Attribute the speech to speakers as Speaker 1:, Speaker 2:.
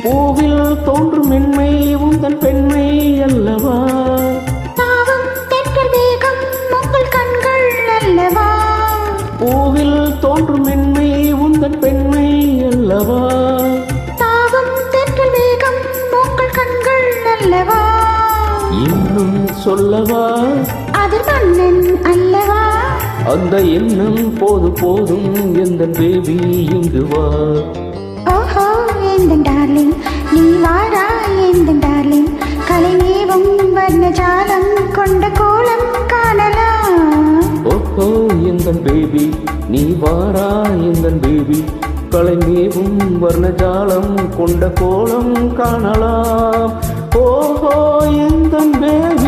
Speaker 1: பூவில் தோன்றும் மென்மை உந்தன் பெண்மை அல்லவா?
Speaker 2: தாவும் தென்றல் வேகம் உங்கள் கண்கள் அல்லவா?
Speaker 1: பூவில் தோன்றும் மென்மை உந்தன் பெண்மை அல்லவா?
Speaker 2: தாவும் தென்றல் வேகம் உங்கள் கண்கள் அல்லவா?
Speaker 1: இன்னும் சொல்லவா?
Speaker 2: அது மன்னன் அல்லவா?
Speaker 1: அந்த எண்ணம் போதும் எந்த பேபி இங்கு வா.
Speaker 2: ஓஹோ எந்தன் டார்லிங் நீ வாரா எந்தன் டார்லிங், கலைமேவும் வர்ணஜாலம் கொண்ட கோலம் காணலாம்.
Speaker 1: ஓஹோ எந்த பேபி நீ வாரா எந்த பேபி, கலைமேவும் வர்ணஜாலம் கொண்ட கோலம் காணலாம். ஓஹோ எந்த பேபி